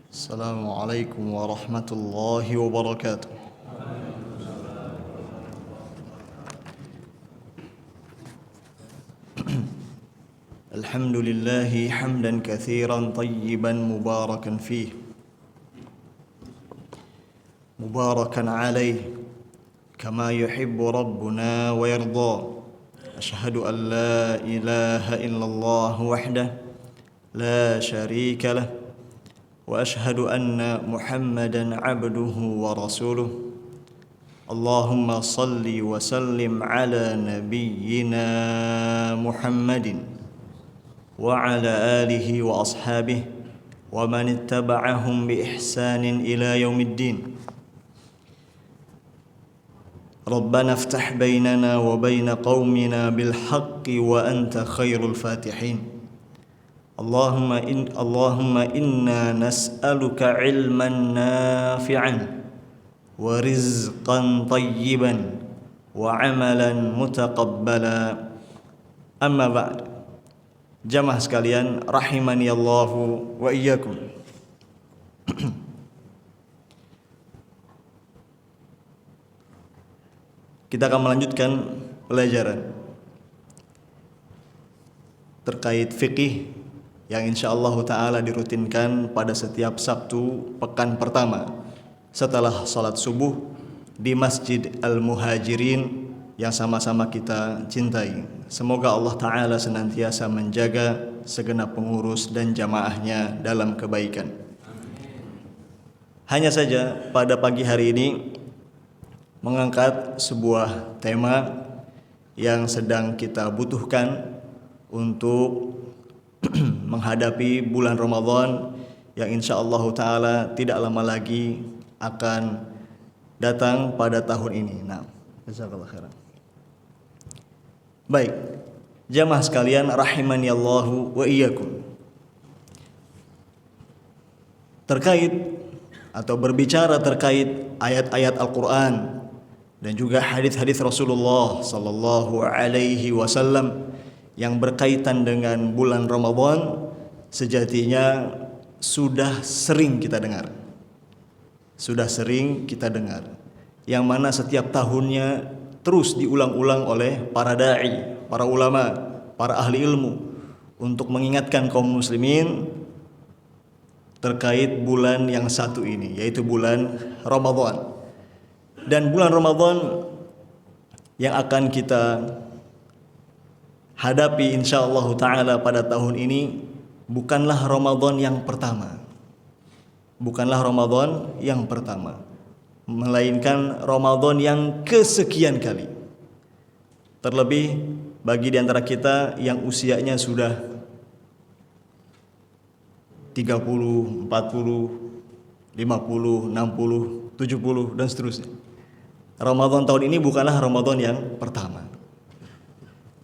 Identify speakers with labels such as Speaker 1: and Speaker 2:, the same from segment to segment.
Speaker 1: Assalamualaikum warahmatullahi wabarakatuh. Alhamdulillahi hamdan katsiran tayyiban mubarakan fih, mubarakan alaih kama yuhibbu rabbuna wa yarda. Ashhadu an la ilaha illallah wahdah la syarika lah wa ashhadu anna Muhammadan abduhu wa rasuluh. Allahumma salli wa sallim ala nabiyyina Muhammadin wa ala alihi wa ashabihi wa man ittaba'ahum bi ihsanin ila yaumiddin. Rabbana iftah bainana wa baina qaumina bil haqqi wa anta khairul fatihin. Allahumma inna nas'aluka ilman nafi'an wa rizqan tayyiban wa amalan mutaqabbala. Amma ba'd. Jamaah sekalian rahimani Allahu wa iyyakum. Kita akan melanjutkan pelajaran terkait fikih yang insyaallah ta'ala dirutinkan pada setiap Sabtu pekan pertama setelah salat subuh di Masjid Al-Muhajirin yang sama-sama kita cintai. Semoga Allah ta'ala senantiasa menjaga segenap pengurus dan jamaahnya dalam kebaikan. Hanya saja pada pagi hari ini mengangkat sebuah tema yang sedang kita butuhkan untuk menghadapi bulan Ramadan yang insyaallah ta'ala tidak lama lagi akan datang pada tahun ini. Nah, jazakallahu khairan. Baik, jamaah sekalian rahimani Allahu wa iyyakum. Terkait atau berbicara terkait ayat-ayat Al-Qur'an dan juga hadis-hadis Rasulullah sallallahu alaihi wasallam yang berkaitan dengan bulan Ramadan, sejatinya sudah sering kita dengar. Yang mana setiap tahunnya terus diulang-ulang oleh para da'i, para ulama, para ahli ilmu untuk mengingatkan kaum muslimin terkait bulan yang satu ini, yaitu bulan Ramadan. Dan bulan Ramadan yang akan kita hadapi insyaallah ta'ala pada tahun ini bukanlah Ramadan yang pertama. Melainkan Ramadan yang kesekian kali. Terlebih bagi di antara kita yang usianya sudah 30, 40, 50, 60, 70 dan seterusnya. Ramadan tahun ini bukanlah Ramadan yang pertama.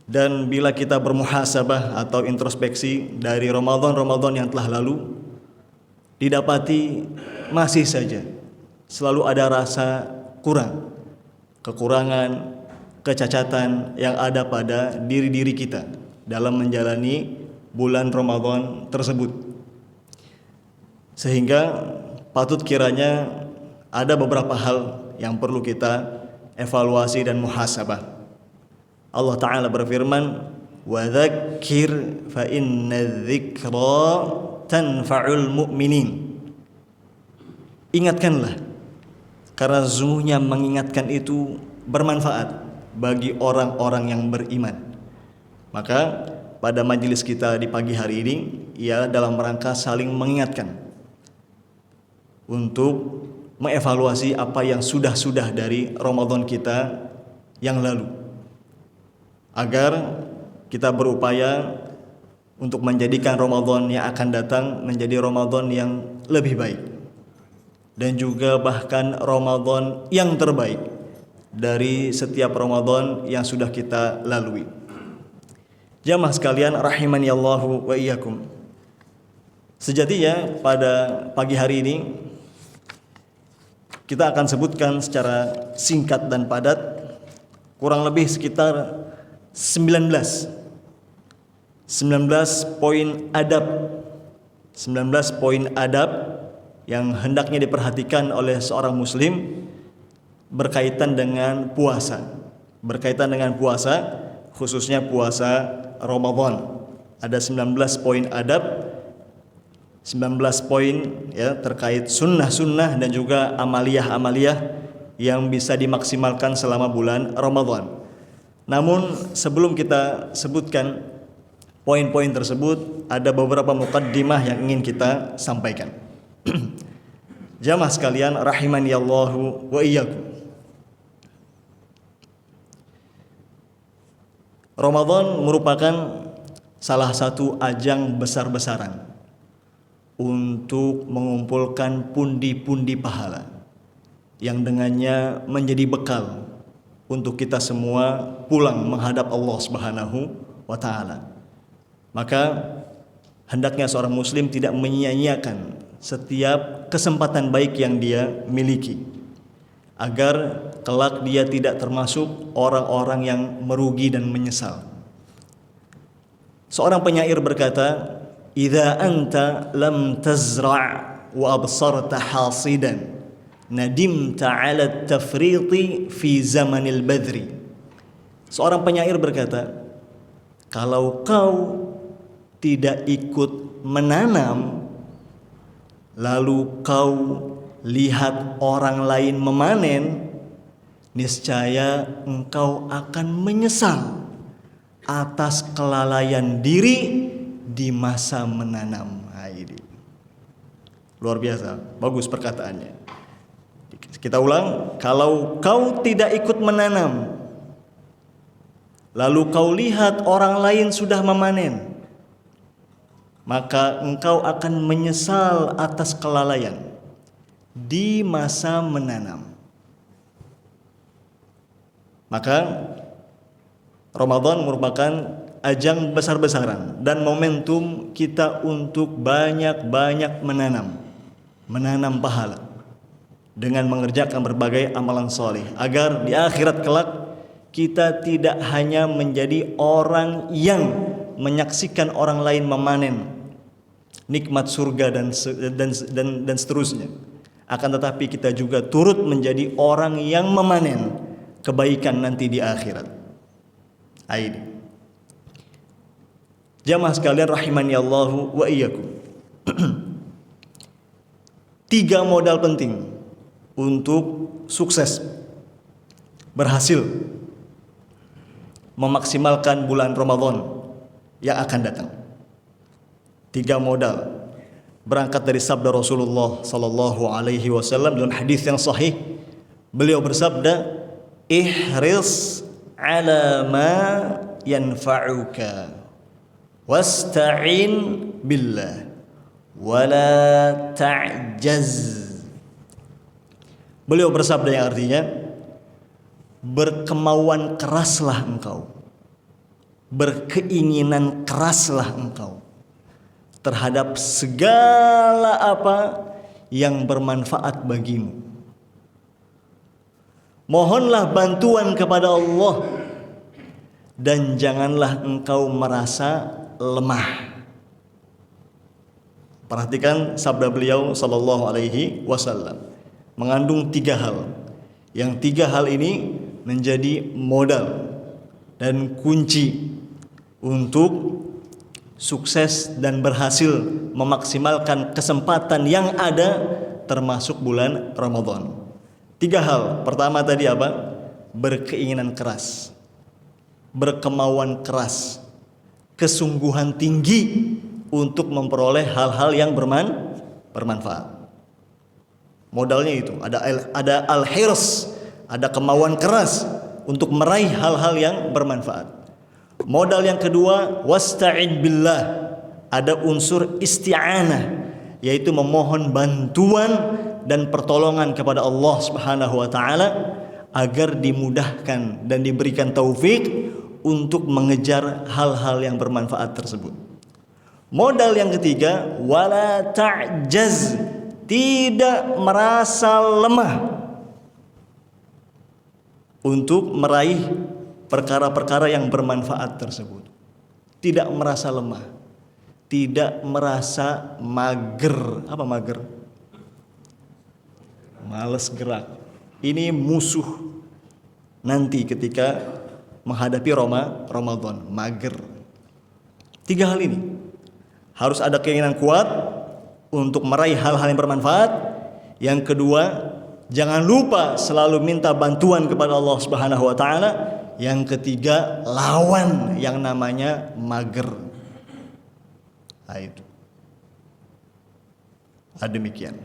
Speaker 1: Dan bila kita bermuhasabah atau introspeksi dari Ramadan yang telah lalu, didapati masih saja selalu ada rasa kekurangan, kecacatan yang ada pada diri-diri kita dalam menjalani bulan Ramadan tersebut. Sehingga patut kiranya ada beberapa hal yang perlu kita evaluasi dan muhasabah. Allah Ta'ala berfirman, wa dzakir fa inna dzikra tanfa'ul mu'minin. Ingatkanlah, karena sesungguhnya mengingatkan itu bermanfaat bagi orang-orang yang beriman. Maka pada majelis kita di pagi hari ini ia dalam rangka saling mengingatkan untuk mengevaluasi apa yang sudah dari Ramadan kita yang lalu, agar kita berupaya untuk menjadikan Ramadan yang akan datang menjadi Ramadan yang lebih baik, dan juga bahkan Ramadan yang terbaik dari setiap Ramadan yang sudah kita lalui. Jamaah sekalian rahimani Allahu wa iyyakum. Sejatinya pada pagi hari ini kita akan sebutkan secara singkat dan padat kurang lebih sekitar 19 poin adab yang hendaknya diperhatikan oleh seorang muslim berkaitan dengan puasa. Berkaitan dengan puasa, khususnya puasa Ramadan. Ada 19 poin adab, 19 poin ya terkait sunnah-sunnah dan juga amaliyah-amaliyah yang bisa dimaksimalkan selama bulan Ramadan. Namun sebelum kita sebutkan poin-poin tersebut, ada beberapa muqaddimah yang ingin kita sampaikan. Jamaah sekalian rahimani Allahu wa iyyakum. Ramadan merupakan salah satu ajang besar-besaran untuk mengumpulkan pundi-pundi pahala yang dengannya menjadi bekal untuk kita semua pulang menghadap Allah Subhanahu wa taala. Maka hendaknya seorang muslim tidak menyia-nyiakan setiap kesempatan baik yang dia miliki, agar kelak dia tidak termasuk orang-orang yang merugi dan menyesal. Seorang penyair berkata, "Idza anta lam tazra' wa absarta hasidan, nadimta 'ala at-tafriqi fi zamanil badri." Seorang penyair berkata, kalau kau tidak ikut menanam, lalu kau lihat orang lain memanen, niscaya engkau akan menyesal atas kelalaian diri di masa menanam. Luar biasa, bagus perkataannya. Kita ulang, kalau kau tidak ikut menanam, lalu kau lihat orang lain sudah memanen, maka engkau akan menyesal atas kelalaian di masa menanam. Maka Ramadan merupakan ajang besar-besaran dan momentum kita untuk banyak-banyak menanam pahala dengan mengerjakan berbagai amalan soleh, agar di akhirat kelak kita tidak hanya menjadi orang yang menyaksikan orang lain memanen nikmat surga dan seterusnya, akan tetapi kita juga turut menjadi orang yang memanen kebaikan nanti di akhirat. Ini jamaah sekalian rahimani Allahu wa iyyakum. 3 modal penting untuk sukses, berhasil memaksimalkan bulan Ramadan yang akan datang. 3 modal berangkat dari sabda Rasulullah sallallahu alaihi wasallam dalam hadis yang sahih. Beliau bersabda, ihris ala ma yanfa'uka wasta'in billah wala ta'jaz. Beliau bersabda yang artinya, berkemauan keraslah engkau, berkeinginan keraslah engkau terhadap segala apa yang bermanfaat bagimu. Mohonlah bantuan kepada Allah dan janganlah engkau merasa lemah. Perhatikan sabda beliau sallallahu alaihi wasallam mengandung 3 hal. Yang 3 hal ini menjadi modal dan kunci untuk sukses dan berhasil memaksimalkan kesempatan yang ada termasuk bulan Ramadan. 3 hal. Pertama tadi apa? Berkeinginan keras, berkemauan keras, kesungguhan tinggi untuk memperoleh hal-hal yang bermanfaat. Modalnya itu ada al-hirs, ada kemauan keras untuk meraih hal-hal yang bermanfaat. Modal yang kedua, wasta'in billah, ada unsur isti'anah, yaitu memohon bantuan dan pertolongan kepada Allah Subhanahu wa taala agar dimudahkan dan diberikan taufik untuk mengejar hal-hal yang bermanfaat tersebut. Modal yang ketiga, wala ta'jaz, tidak merasa lemah untuk meraih perkara-perkara yang bermanfaat tersebut. Tidak merasa lemah, tidak merasa mager. Apa mager? malas gerak. Ini musuh nanti ketika menghadapi Ramadan, mager. 3 hal ini. Harus ada keinginan kuat untuk meraih hal-hal yang bermanfaat. Yang kedua, jangan lupa selalu minta bantuan kepada Allah Subhanahu wa taala. Yang ketiga, lawan yang namanya mager. Nah, itu. Demikian.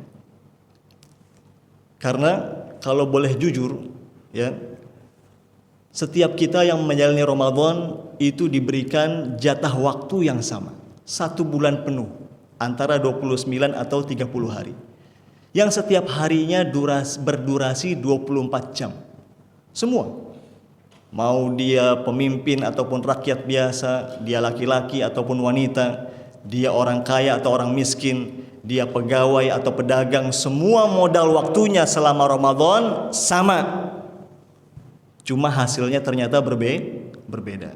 Speaker 1: Karena kalau boleh jujur, ya, setiap kita yang menjalani Ramadan itu diberikan jatah waktu yang sama, 1 bulan penuh, antara 29 atau 30 hari. Yang setiap harinya berdurasi 24 jam. Semua. Mau dia pemimpin ataupun rakyat biasa, dia laki-laki ataupun wanita, dia orang kaya atau orang miskin, dia pegawai atau pedagang, semua modal waktunya selama Ramadan sama. Cuma hasilnya ternyata berbeda.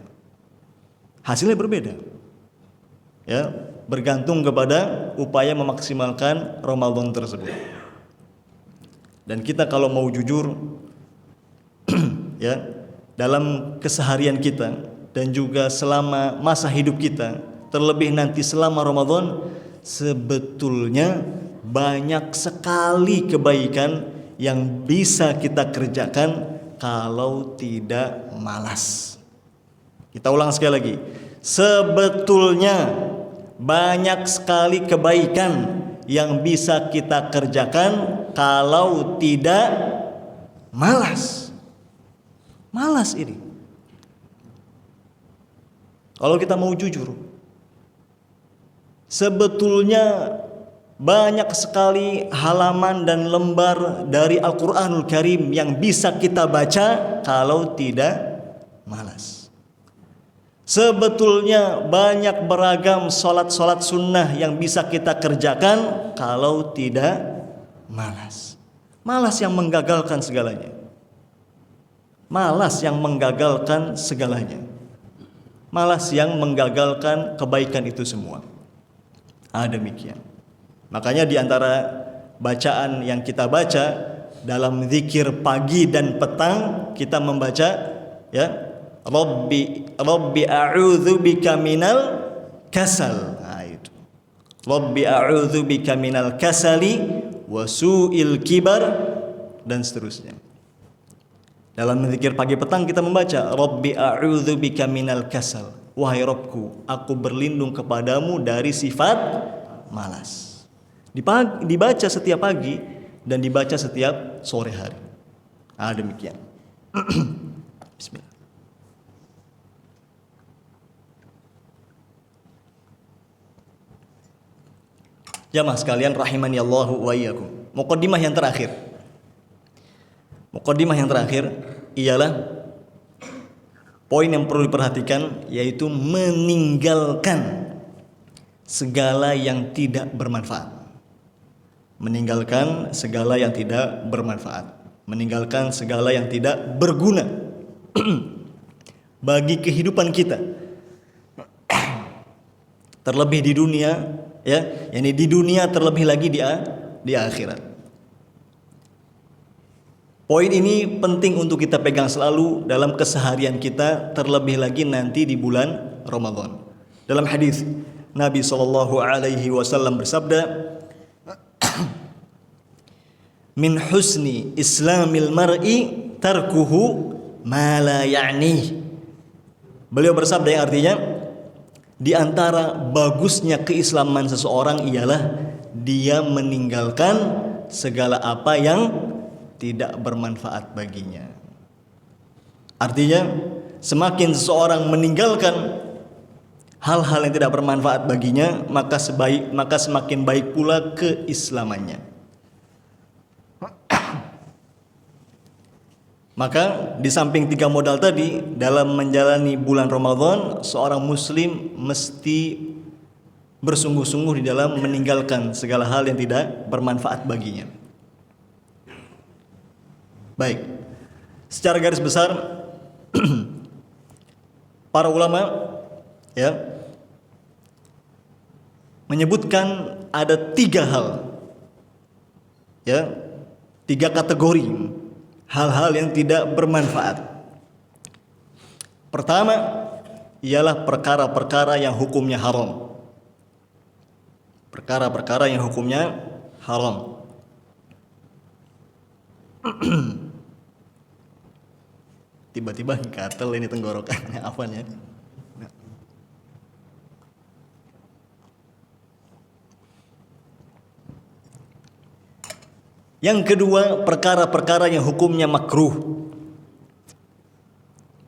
Speaker 1: Hasilnya berbeda. Ya, bergantung kepada upaya memaksimalkan Ramadan tersebut. Dan kita kalau mau jujur ya, dalam keseharian kita dan juga selama masa hidup kita, terlebih nanti selama Ramadan, sebetulnya banyak sekali kebaikan yang bisa kita kerjakan kalau tidak malas. Kita ulang sekali lagi. Sebetulnya banyak sekali kebaikan yang bisa kita kerjakan kalau tidak malas. Malas ini. Kalau kita mau jujur, sebetulnya banyak sekali halaman dan lembar dari Al-Quranul Karim yang bisa kita baca kalau tidak malas. Sebetulnya banyak beragam solat-solat sunnah yang bisa kita kerjakan kalau tidak malas. Malas yang menggagalkan segalanya. Malas yang menggagalkan segalanya. Malas yang menggagalkan kebaikan itu semua. Demikian. Makanya di antara bacaan yang kita baca dalam zikir pagi dan petang, kita membaca ya, Rabbi a'udzubika minal kasal. Itu. Rabbi a'udzubika minal kasali wa su'il kibar, dan seterusnya. Dalam zikir pagi petang kita membaca Rabbi a'udzubika minal kasal. Wahai Rabbku, aku berlindung kepadamu dari sifat malas. Dibaca setiap pagi dan dibaca setiap sore hari. Demikian. Bismillah. Jamaah sekalian rahimani Allahu wa iyyakum. Muqaddimah yang terakhir. Muqaddimah yang terakhir ialah poin yang perlu diperhatikan, yaitu meninggalkan segala yang tidak bermanfaat. Meninggalkan segala yang tidak bermanfaat. Meninggalkan segala yang tidak berguna bagi kehidupan kita. Terlebih di dunia, ya, yakni di dunia, terlebih lagi di akhirat. Poin ini penting untuk kita pegang selalu dalam keseharian kita, terlebih lagi nanti di bulan Ramadan. Dalam hadis Nabi SAW bersabda, min husni islamil mar'i tarkuhu ma la ya'nih. Beliau bersabda yang artinya, di antara bagusnya keislaman seseorang ialah dia meninggalkan segala apa yang tidak bermanfaat baginya. Artinya, semakin seseorang meninggalkan hal-hal yang tidak bermanfaat baginya, maka semakin baik pula keislamannya. Maka di samping 3 modal tadi, dalam menjalani bulan Ramadan, seorang muslim mesti bersungguh-sungguh di dalam meninggalkan segala hal yang tidak bermanfaat baginya. Baik, secara garis besar para ulama ya menyebutkan ada 3 hal ya Tiga kategori hal-hal yang tidak bermanfaat. Pertama ialah perkara-perkara yang hukumnya haram. Perkara-perkara yang hukumnya haram. Tiba-tiba gatel ini tenggorokannya, apanya? Yang kedua, perkara-perkara yang hukumnya makruh.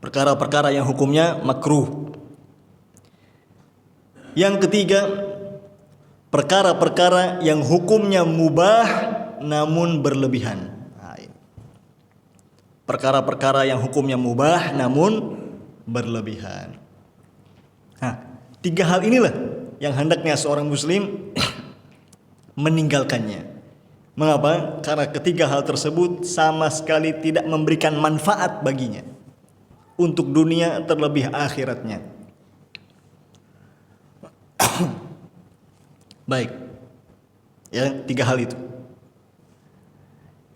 Speaker 1: Perkara-perkara yang hukumnya makruh. Yang ketiga, perkara-perkara yang hukumnya mubah namun berlebihan. Perkara-perkara yang hukumnya mubah namun berlebihan. Tiga hal inilah yang hendaknya seorang muslim meninggalkannya. Mengapa? Karena ketiga hal tersebut sama sekali tidak memberikan manfaat baginya untuk dunia terlebih akhiratnya. Baik, ya, tiga hal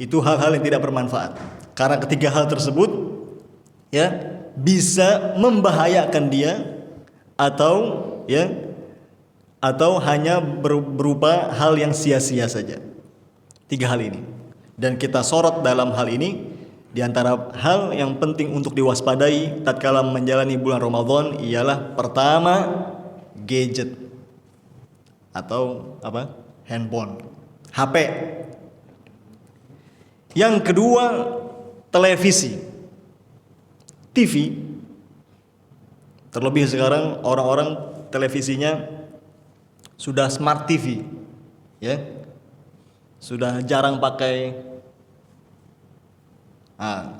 Speaker 1: itu hal-hal yang tidak bermanfaat. Karena ketiga hal tersebut, ya, bisa membahayakan dia atau hanya berupa hal yang sia-sia saja. Tiga hal ini, dan kita sorot dalam hal ini. Di antara hal yang penting untuk diwaspadai tatkala menjalani bulan Ramadan ialah pertama, gadget atau handphone, HP. Yang kedua, televisi, TV. Terlebih sekarang orang-orang televisinya sudah smart TV, ya. Sudah jarang pakai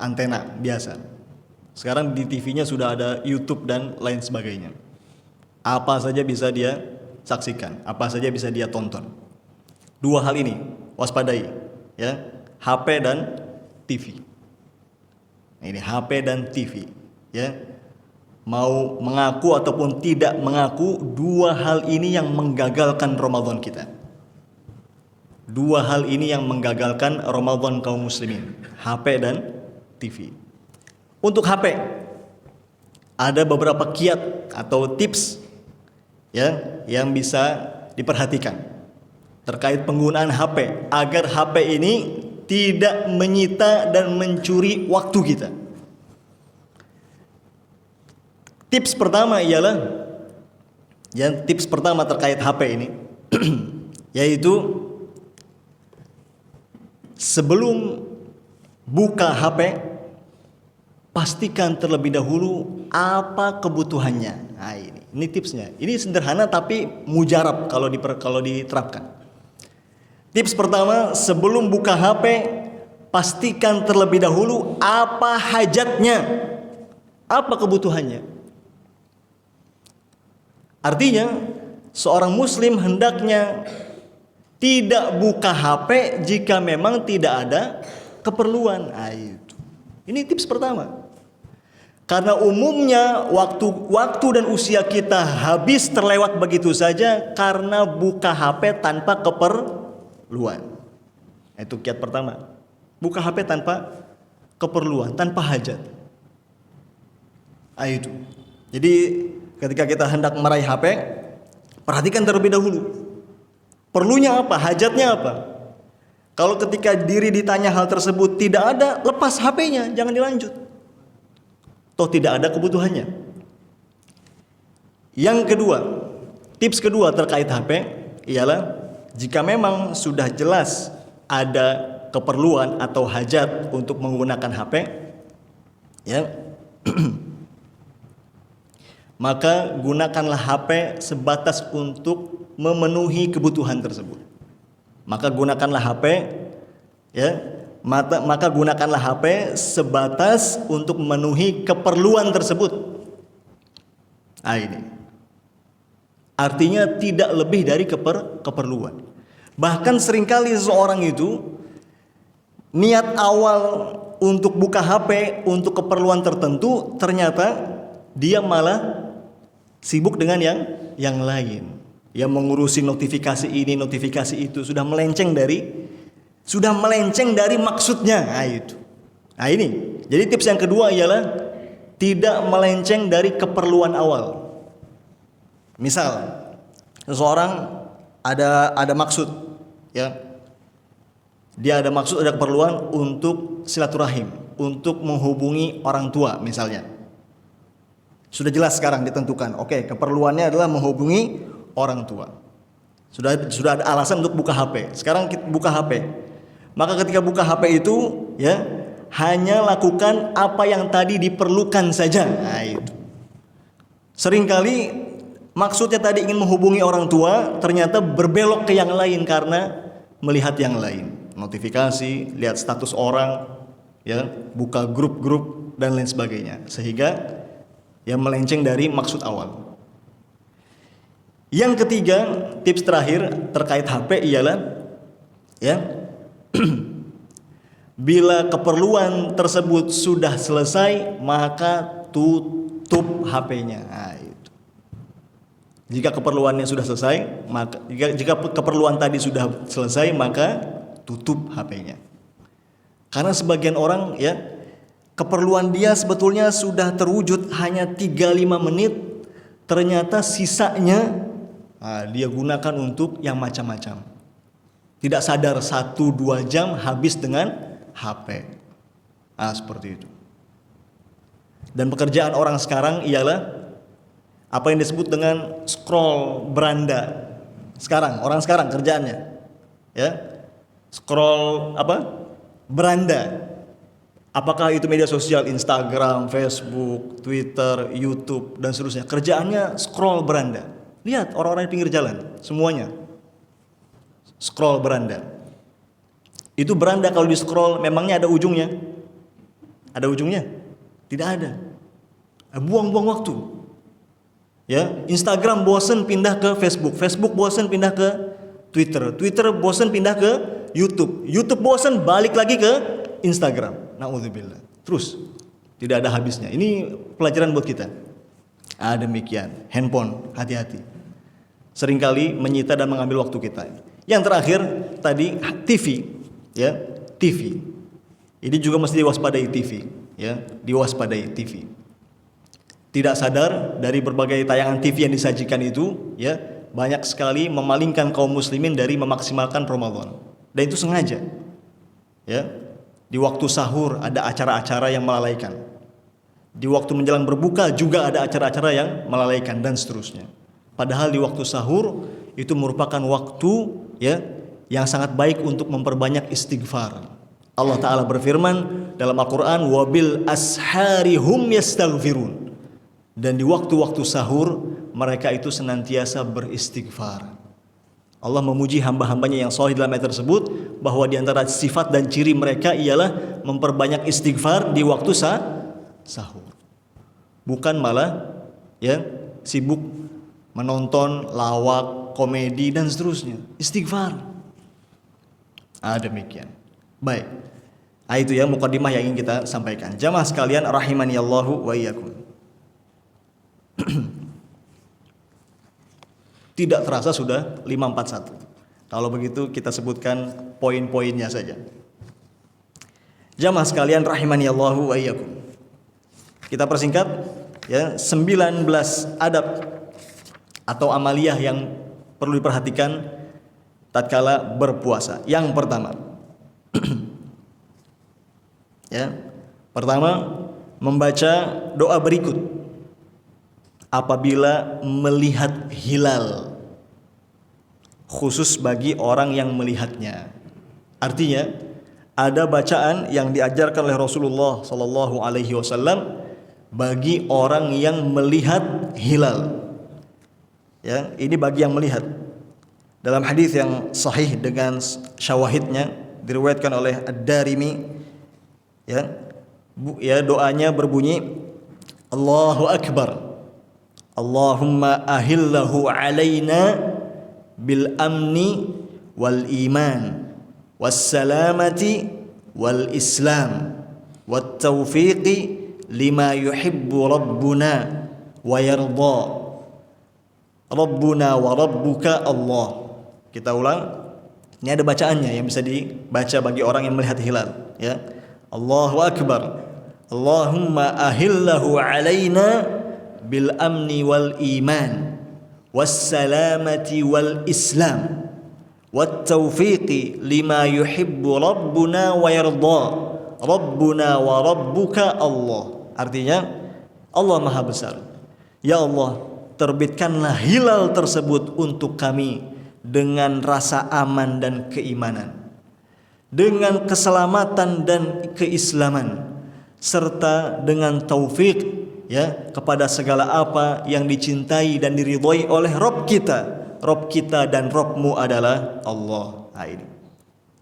Speaker 1: antena biasa. Sekarang di TV-nya sudah ada YouTube dan lain sebagainya. Apa saja bisa dia saksikan, apa saja bisa dia tonton. Dua hal ini waspadai, ya, HP dan TV. Ini HP dan TV, ya. Mau mengaku ataupun tidak mengaku, dua hal ini yang menggagalkan Ramadan kita. Dua hal ini yang menggagalkan Ramadan kaum muslimin, HP dan TV. Untuk HP, ada beberapa kiat atau tips, ya, yang bisa diperhatikan terkait penggunaan HP agar HP ini tidak menyita dan mencuri waktu kita. Tips pertama terkait HP ini yaitu sebelum buka HP, pastikan terlebih dahulu apa kebutuhannya. Nah, ini tipsnya. Ini sederhana tapi mujarab kalau diterapkan. Tips pertama, sebelum buka HP, pastikan terlebih dahulu apa hajatnya, apa kebutuhannya. Artinya, seorang muslim hendaknya tidak buka HP jika memang tidak ada keperluan. Ini tips pertama. Karena umumnya waktu dan usia kita habis terlewat begitu saja karena buka HP tanpa keperluan. Itu kiat pertama. Buka HP tanpa keperluan, tanpa hajat. Itu. Jadi ketika kita hendak meraih HP, perhatikan terlebih dahulu. Perlunya apa? Hajatnya apa? Kalau ketika diri ditanya hal tersebut tidak ada, lepas HP-nya, jangan dilanjut. Toh tidak ada kebutuhannya. Yang kedua, tips kedua terkait HP ialah jika memang sudah jelas ada keperluan atau hajat untuk menggunakan HP, ya, maka gunakanlah HP sebatas untuk memenuhi kebutuhan tersebut. Maka gunakanlah HP, ya, maka gunakanlah HP sebatas untuk memenuhi keperluan tersebut. Ini artinya tidak lebih dari keperluan. Bahkan seringkali seseorang itu niat awal untuk buka HP untuk keperluan tertentu, ternyata dia malah sibuk dengan yang lain. Yang mengurusi notifikasi ini, notifikasi itu, sudah melenceng dari sudah melenceng dari maksudnya. Nah, itu. Nah, ini. Jadi tips yang kedua ialah tidak melenceng dari keperluan awal. Misal, seseorang ada maksud, ya. Dia ada maksud, ada keperluan untuk silaturahim, untuk menghubungi orang tua misalnya. Sudah jelas sekarang ditentukan. Oke, keperluannya adalah menghubungi orang tua. Sudah ada alasan untuk buka HP. Sekarang kita buka HP. Maka ketika buka HP itu, ya, hanya lakukan apa yang tadi diperlukan saja. Nah, itu. Seringkali maksudnya tadi ingin menghubungi orang tua, ternyata berbelok ke yang lain karena melihat yang lain. Notifikasi, lihat status orang, ya, buka grup-grup dan lain sebagainya. Sehingga ya melenceng dari maksud awal. Yang ketiga, tips terakhir terkait HP ialah, ya, bila keperluan tersebut sudah selesai, maka tutup HP-nya. Nah, itu. Jika keperluannya sudah selesai, maka jika keperluan tadi sudah selesai, maka tutup HP-nya. Karena sebagian orang, ya, keperluan dia sebetulnya sudah terwujud hanya 3-5 menit, ternyata sisanya dia gunakan untuk yang macam-macam. Tidak sadar 1-2 jam habis dengan HP. Seperti itu. Dan pekerjaan orang sekarang ialah apa yang disebut dengan scroll beranda. Orang sekarang kerjaannya, ya, scroll beranda. Apakah itu media sosial, Instagram, Facebook, Twitter, YouTube dan seterusnya. Kerjaannya scroll beranda. Lihat orang-orang di pinggir jalan, semuanya scroll beranda. Itu beranda kalau di scroll memangnya ada ujungnya? Ada ujungnya? Tidak ada. Buang-buang waktu. Ya, Instagram bosan pindah ke Facebook, Facebook bosan pindah ke Twitter, Twitter bosan pindah ke YouTube, YouTube bosan balik lagi ke Instagram. Na'udzubillah. Terus tidak ada habisnya. Ini pelajaran buat kita. Demikian. Handphone, hati-hati. Seringkali menyita dan mengambil waktu kita. Yang terakhir tadi TV. Ya, TV. Ini juga mesti diwaspadai TV, ya, diwaspadai TV. Tidak sadar dari berbagai tayangan TV yang disajikan itu, ya, banyak sekali memalingkan kaum muslimin dari memaksimalkan Ramadan. Dan itu sengaja. Ya. Di waktu sahur ada acara-acara yang melalaikan. Di waktu menjelang berbuka juga ada acara-acara yang melalaikan dan seterusnya. Padahal di waktu sahur itu merupakan waktu, ya, yang sangat baik untuk memperbanyak istighfar. Allah Ta'ala berfirman dalam Al-Quran, wabil ashari hum yastaghfirun. Dan di waktu-waktu sahur mereka itu senantiasa beristighfar. Allah memuji hamba-hambanya yang soleh dalam ayat tersebut, bahwa di antara sifat dan ciri mereka ialah memperbanyak istighfar di waktu sahur. Bukan malah, ya, sibuk menonton lawak, komedi dan seterusnya. Istighfar. Demikian. Baik. Itu ya mukadimah yang ingin kita sampaikan. Jamaah sekalian rahimaniyallahu wa iyyakum. Tidak terasa sudah 541. Kalau begitu kita sebutkan poin-poinnya saja. Jamaah sekalian rahimaniyallahu wa iyyakum. Kita persingkat, ya, 19 adab atau amaliyah yang perlu diperhatikan tatkala berpuasa. Yang pertama, ya, pertama membaca doa berikut apabila melihat hilal, khusus bagi orang yang melihatnya. Artinya ada bacaan yang diajarkan oleh Rasulullah Sallallahu Alaihi Wasallam bagi orang yang melihat hilal. Ya, ini bagi yang melihat. Dalam hadis yang sahih dengan syawahidnya diriwayatkan oleh Ad-Darimi, ya, doanya berbunyi Allahu Akbar, Allahumma ahillahu alaina bil amni wal iman was salamati wal islam wat taufiqi lima yuhibbu rabbuna wa yarda rabbuna wa rabbuka Allah. Kita ulang. Ini ada bacaannya yang bisa dibaca bagi orang yang melihat hilal, ya. Allahu akbar. Allahumma ahillahu alaina bil amni wal iman was salamati wal islam wat taufiqi lima yuhibbu rabbuna wa yarda. Rabbuna wa rabbuka Allah. Artinya Allah Maha Besar. Ya Allah, terbitkanlah hilal tersebut untuk kami dengan rasa aman dan keimanan, dengan keselamatan dan keislaman, serta dengan taufik, ya, kepada segala apa yang dicintai dan diridhoi oleh Rabb kita. Rabb kita dan Rabbmu adalah Allah. Nah, ini.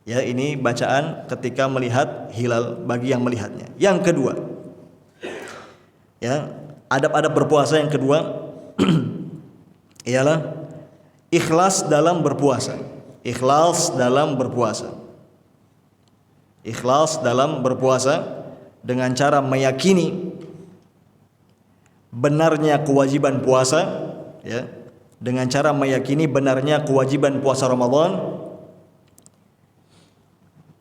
Speaker 1: Ya, ini bacaan ketika melihat hilal bagi yang melihatnya. Yang kedua, ya, adab-adab berpuasa yang kedua ialah ikhlas dalam berpuasa. Ikhlas dalam berpuasa. Ikhlas dalam berpuasa dengan cara meyakini benarnya kewajiban puasa, ya, dengan cara meyakini benarnya kewajiban puasa Ramadan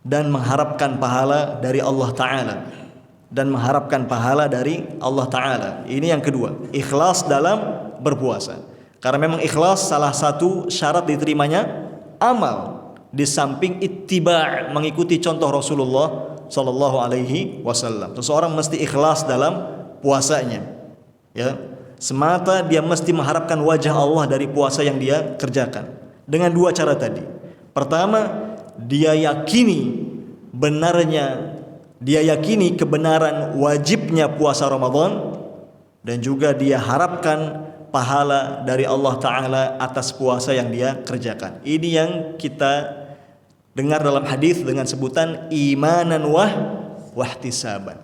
Speaker 1: dan mengharapkan pahala dari Allah Ta'ala. Dan mengharapkan pahala dari Allah Ta'ala. Ini yang kedua, ikhlas dalam berpuasa. Karena memang ikhlas salah satu syarat diterimanya amal, di samping ittiba', mengikuti contoh Rasulullah sallallahu alaihi wasallam. Seseorang mesti ikhlas dalam puasanya, ya. Semata dia mesti mengharapkan wajah Allah dari puasa yang dia kerjakan. Dengan dua cara tadi. Pertama, dia yakini kebenaran wajibnya puasa Ramadan, dan juga dia harapkan pahala dari Allah Ta'ala atas puasa yang dia kerjakan. Ini yang kita dengar dalam hadis dengan sebutan imanan wahtisaban.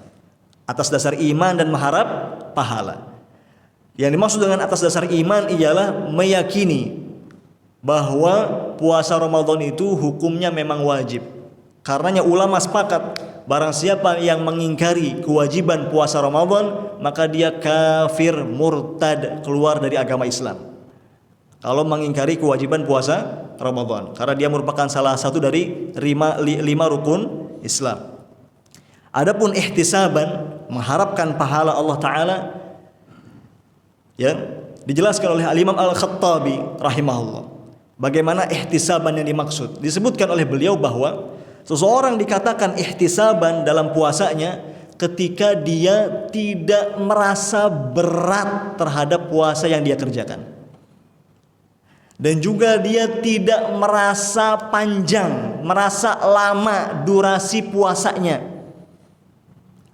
Speaker 1: Atas dasar iman dan mengharap pahala. Yang dimaksud dengan atas dasar iman ialah meyakini bahwa puasa Ramadan itu hukumnya memang wajib. Karenanya ulama sepakat, barang siapa yang mengingkari kewajiban puasa Ramadan, maka dia kafir, murtad, keluar dari agama Islam. Kalau mengingkari kewajiban puasa Ramadan, karena dia merupakan salah satu dari lima rukun Islam. Adapun ihtisaban, mengharapkan pahala Allah Ta'ala, ya, dijelaskan oleh Al-Imam Al-Khattabi rahimahullah. Bagaimana ihtisaban yang dimaksud? Disebutkan oleh beliau bahwa seseorang dikatakan ihtisaban dalam puasanya ketika dia tidak merasa berat terhadap puasa yang dia kerjakan. Dan juga dia tidak merasa panjang, merasa lama durasi puasanya.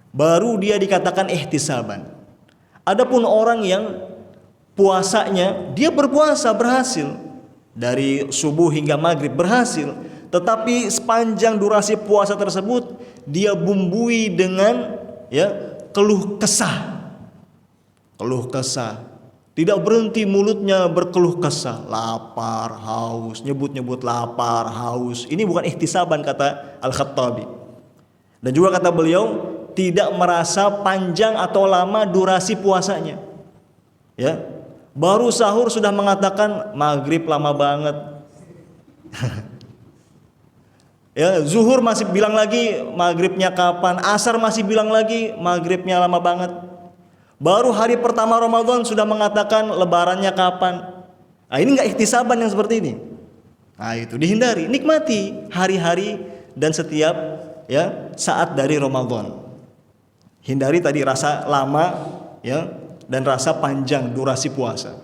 Speaker 1: Baru dia dikatakan ihtisaban. Adapun orang yang puasanya, dia berpuasa berhasil. Dari subuh hingga maghrib berhasil, tetapi sepanjang durasi puasa tersebut dia bumbui dengan, ya, keluh kesah, tidak berhenti mulutnya berkeluh kesah, lapar, haus, nyebut lapar, haus. Ini bukan ihtisaban, kata Al-Khattabi. Dan juga kata beliau, tidak merasa panjang atau lama durasi puasanya, ya. Baru sahur sudah mengatakan maghrib lama banget. Ya, zuhur masih bilang lagi maghribnya kapan, asar masih bilang lagi maghribnya lama banget. Baru hari pertama Ramadan sudah mengatakan lebarannya kapan. Nah, ini enggak ihtisaban yang seperti ini. Nah, itu dihindari, nikmati hari-hari dan setiap, ya, saat dari Ramadan. Hindari tadi rasa lama, ya, dan rasa panjang durasi puasa,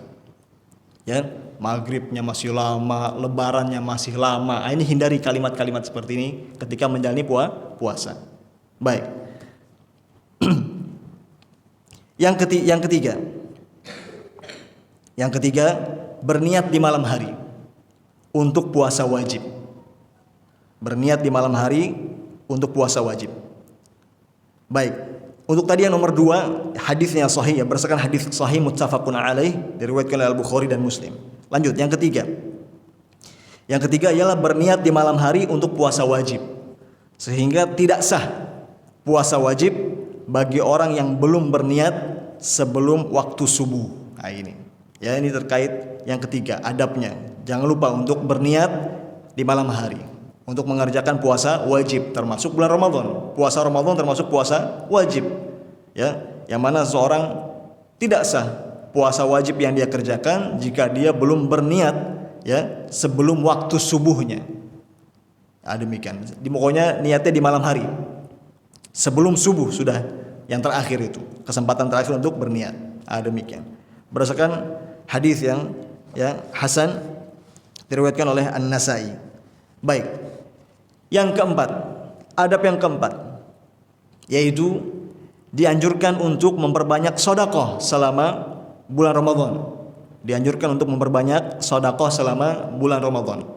Speaker 1: ya, maghribnya masih lama, lebarannya masih lama. Ini hindari kalimat-kalimat seperti ini ketika menjalani puasa. Baik. Yang ketiga, berniat di malam hari untuk puasa wajib. Berniat di malam hari untuk puasa wajib. Baik. Untuk tadi yang nomor 2, hadisnya sahih, ya, berdasarkan hadis sahih muttafaqun alaih diriwayatkan oleh Al-Bukhari dan Muslim. Lanjut, yang ketiga. Yang ketiga ialah berniat di malam hari untuk puasa wajib. Sehingga tidak sah puasa wajib bagi orang yang belum berniat sebelum waktu subuh. Nah, ini. Ya, ini terkait yang ketiga, adabnya. Jangan lupa untuk berniat di malam hari untuk mengerjakan puasa wajib termasuk bulan Ramadan. Puasa Ramadan termasuk puasa wajib. Ya, yang mana seseorang tidak sah puasa wajib yang dia kerjakan jika dia belum berniat ya sebelum waktu subuhnya. Demikian. Pokoknya niatnya di malam hari. Sebelum subuh sudah yang terakhir itu, kesempatan terakhir untuk berniat. Demikian. Berdasarkan hadis yang hasan diriwayatkan oleh An-Nasa'i. Baik. Yang keempat, adab yang keempat yaitu dianjurkan untuk memperbanyak sedekah selama bulan Ramadan. Dianjurkan untuk memperbanyak sedekah selama bulan Ramadan.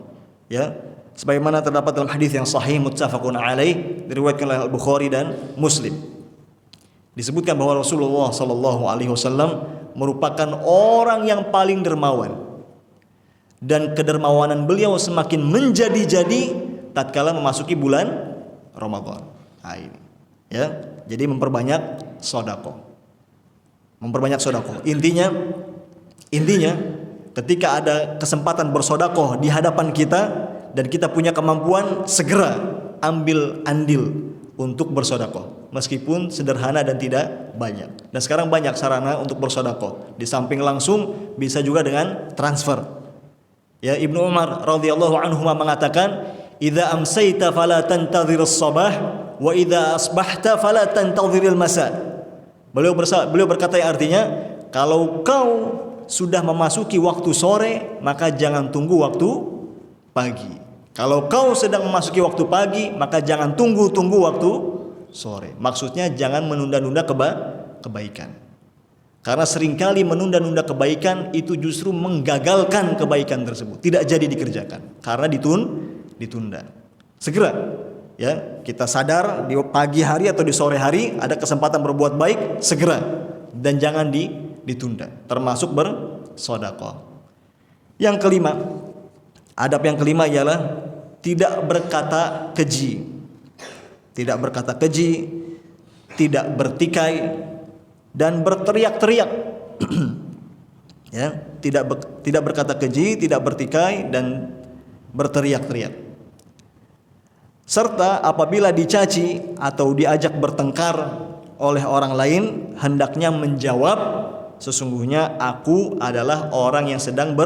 Speaker 1: Ya, sebagaimana terdapat dalam hadis yang sahih muttafaqun alaih diriwayatkan oleh Al-Bukhari dan Muslim. Disebutkan bahwa Rasulullah sallallahu alaihi wasallam merupakan orang yang paling dermawan. Dan kedermawanan beliau semakin menjadi-jadi tatkala memasuki bulan Ramadan. Ini ya. Jadi memperbanyak sedekah. Memperbanyak sedekah. Intinya ketika ada kesempatan bersedekah di hadapan kita dan kita punya kemampuan, segera ambil andil untuk bersedekah, meskipun sederhana dan tidak banyak. Dan sekarang banyak sarana untuk bersedekah. Di samping langsung bisa juga dengan transfer. Ya, Ibnu Umar radhiyallahu anhu mengatakan, "Idza amsayta fala tantadhir as-sabah wa idza asbahta fala tantadhir al-masa." Beliau berkata yang artinya, kalau kau sudah memasuki waktu sore, maka jangan tunggu waktu pagi. Kalau kau sedang memasuki waktu pagi, maka jangan tunggu waktu sore. Maksudnya jangan menunda-nunda kebaikan. Karena seringkali menunda-nunda kebaikan itu justru menggagalkan kebaikan tersebut. Tidak jadi dikerjakan karena ditunda. Segera ya, kita sadar di pagi hari atau di sore hari ada kesempatan berbuat baik, segera dan jangan ditunda. Termasuk bersedekah. Yang kelima, adab yang kelima ialah tidak berkata keji. Tidak berkata keji, tidak bertikai dan berteriak-teriak. Ya, tidak berkata keji, tidak bertikai dan berteriak-teriak. Serta apabila dicaci atau diajak bertengkar oleh orang lain, hendaknya menjawab, sesungguhnya aku adalah orang yang sedang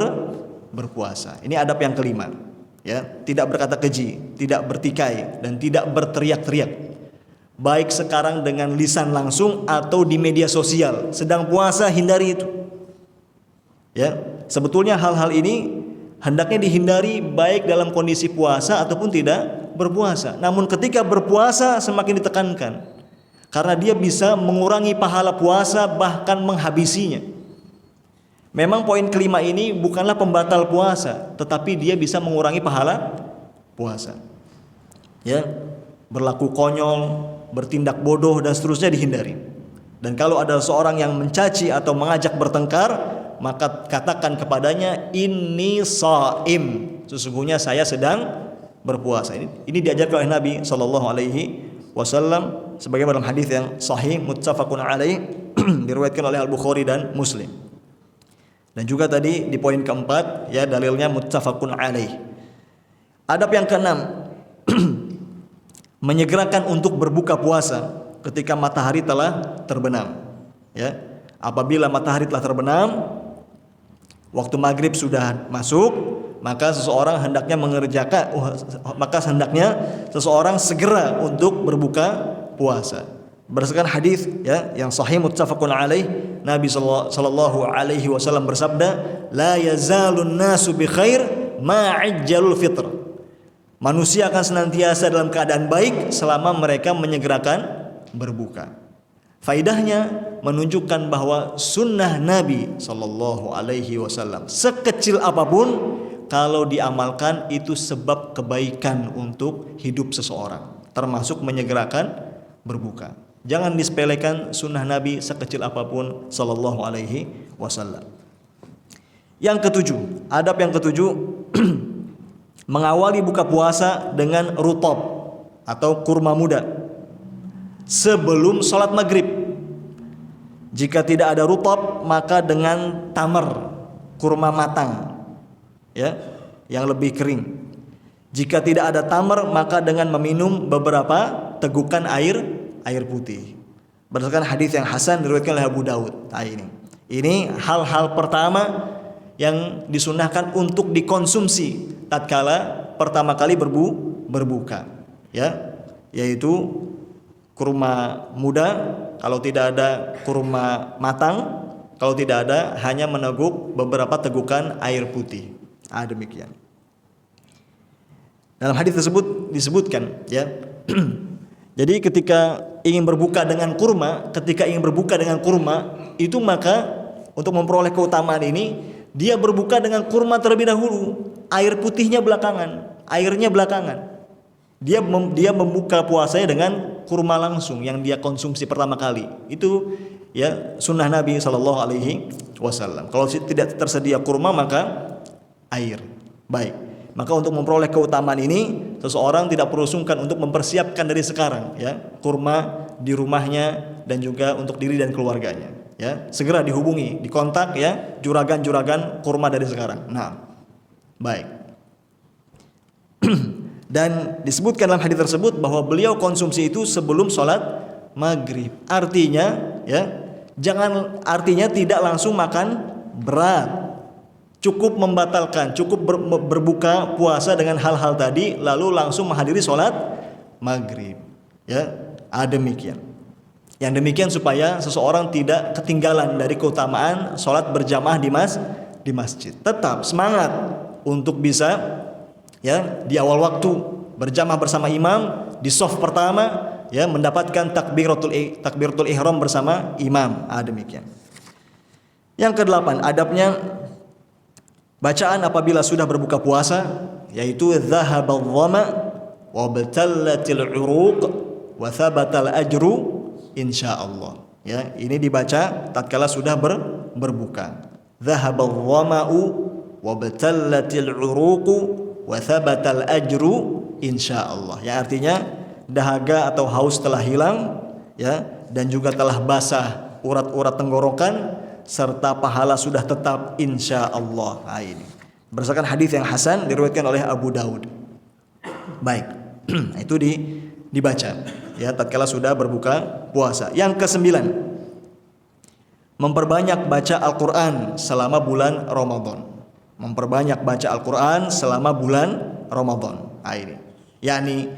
Speaker 1: berpuasa. Ini adab yang kelima. Ya, tidak berkata keji, tidak bertikai dan tidak berteriak-teriak. Baik sekarang dengan lisan langsung atau di media sosial. Sedang puasa, hindari itu. Ya, sebetulnya hal-hal ini hendaknya dihindari baik dalam kondisi puasa ataupun tidak berpuasa. Namun ketika berpuasa semakin ditekankan. Karena dia bisa mengurangi pahala puasa, bahkan menghabisinya. Memang poin kelima ini bukanlah pembatal puasa, tetapi dia bisa mengurangi pahala puasa. Ya, berlaku konyol, bertindak bodoh dan seterusnya dihindari. Dan kalau ada seorang yang mencaci atau mengajak bertengkar, maka katakan kepadanya, ini shaim, sesungguhnya saya sedang berpuasa. Ini diajarkan oleh Nabi sallallahu alaihi wasallam sebagaimana dalam hadis yang sahih muttafaqun alaih diriwayatkan oleh Al-Bukhari dan Muslim. Dan juga tadi di poin keempat ya dalilnya muttafaqun alaih. Adab yang keenam, menyegerakan untuk berbuka puasa ketika matahari telah terbenam. Ya, apabila matahari telah terbenam, waktu maghrib sudah masuk, maka seseorang seseorang segera untuk berbuka puasa. Berdasarkan hadis ya yang sahih muttafaqun alaih, Nabi sallallahu alaihi wasallam bersabda, la yazalun nasu bi khair ma ajjalul fitr. Manusia akan senantiasa dalam keadaan baik selama mereka menyegerakan berbuka. Faidahnya menunjukkan bahwa sunnah Nabi sallallahu alaihi wasallam sekecil apapun kalau diamalkan itu sebab kebaikan untuk hidup seseorang, termasuk menyegerakan berbuka. Jangan disepelekan sunnah Nabi sekecil apapun sallallahu alaihi wasallam. Yang ketujuh, adab yang ketujuh mengawali buka puasa dengan rutab atau kurma muda sebelum sholat maghrib. Jika tidak ada rutab, maka dengan tamar, kurma matang ya, yang lebih kering. Jika tidak ada tamar, maka dengan meminum beberapa tegukan air putih. Berdasarkan hadis yang hasan diriwayatkan oleh Abu Daud. Nah, ini hal-hal pertama yang disunahkan untuk dikonsumsi tatkala pertama kali berbuka, ya, yaitu kurma muda, kalau tidak ada kurma matang, kalau tidak ada hanya meneguk beberapa tegukan air putih. Demikian. Dalam hadis tersebut disebutkan, ya. Jadi ketika ingin berbuka dengan kurma, itu maka untuk memperoleh keutamaan ini dia berbuka dengan kurma terlebih dahulu, air putihnya belakangan, airnya belakangan. Dia membuka puasanya dengan kurma langsung yang dia konsumsi pertama kali. Itu ya sunnah Nabi Shallallahu Alaihi Wasallam. Kalau tidak tersedia kurma maka air. Baik. Maka untuk memperoleh keutamaan ini, seseorang tidak perlu sungkan untuk mempersiapkan dari sekarang, ya, kurma di rumahnya dan juga untuk diri dan keluarganya. Ya, segera dihubungi, dikontak, ya, juragan-juragan kurma dari sekarang. Nah, baik. Dan disebutkan dalam hadis tersebut bahwa beliau konsumsi itu sebelum sholat maghrib. Artinya, ya, artinya tidak langsung makan berat. Cukup membatalkan, cukup berbuka puasa dengan hal-hal tadi, lalu langsung menghadiri sholat maghrib. Ya, demikian. Yang demikian supaya seseorang tidak ketinggalan dari keutamaan sholat berjamaah di masjid. Tetap semangat untuk bisa, ya, di awal waktu berjamaah bersama imam di shaf pertama, ya, mendapatkan takbiratul ihram bersama imam. Demikian. Yang ke-8, adabnya bacaan apabila sudah berbuka puasa, yaitu dhahabal dhama wa batallatil uruq wa thabatal ajru insyaallah. Ya, ini dibaca tatkala sudah berbuka. Dhahabal dhama'u wa batallatil uruq wa thabatal ajru insyaallah. Ya, artinya dahaga atau haus telah hilang, ya, dan juga telah basah urat-urat tenggorokan, serta pahala sudah tetap insyaallah. Ini berdasarkan hadis yang hasan diriwayatkan oleh Abu Daud. Baik. Itu dibaca, ya, tatkala sudah berbuka puasa. Yang ke-9, memperbanyak baca Al-Qur'an selama bulan Ramadan. Memperbanyak baca Al-Qur'an selama bulan Ramadan. Ini yakni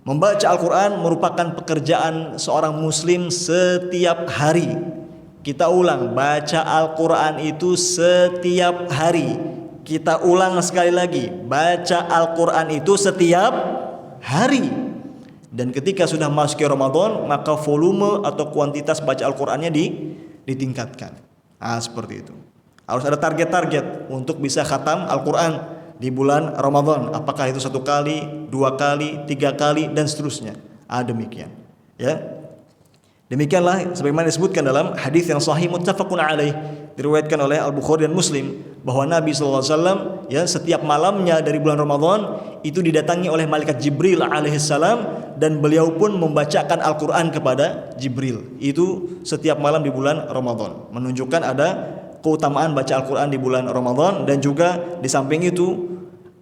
Speaker 1: membaca Al-Qur'an merupakan pekerjaan seorang muslim setiap hari. Kita ulang, baca Al-Quran itu setiap hari. Kita ulang sekali lagi, baca Al-Quran itu setiap hari. Dan ketika sudah masuk ke Ramadan, maka volume atau kuantitas baca Al-Qurannya ditingkatkan. Seperti itu. Harus ada target-target untuk bisa khatam Al-Quran di bulan Ramadan. Apakah itu 1 kali, 2 kali, 3 kali, dan seterusnya. Demikian. Ya. Demikianlah sebagaimana disebutkan dalam hadis yang sahih muttafaqun alaih diriwayatkan oleh Al-Bukhari dan Muslim bahwa Nabi sallallahu alaihi wasallam, ya, setiap malamnya dari bulan Ramadan itu didatangi oleh malaikat Jibril alaihissalam dan beliau pun membacakan Al-Qur'an kepada Jibril. Itu setiap malam di bulan Ramadan, menunjukkan ada keutamaan baca Al-Qur'an di bulan Ramadan. Dan juga di samping itu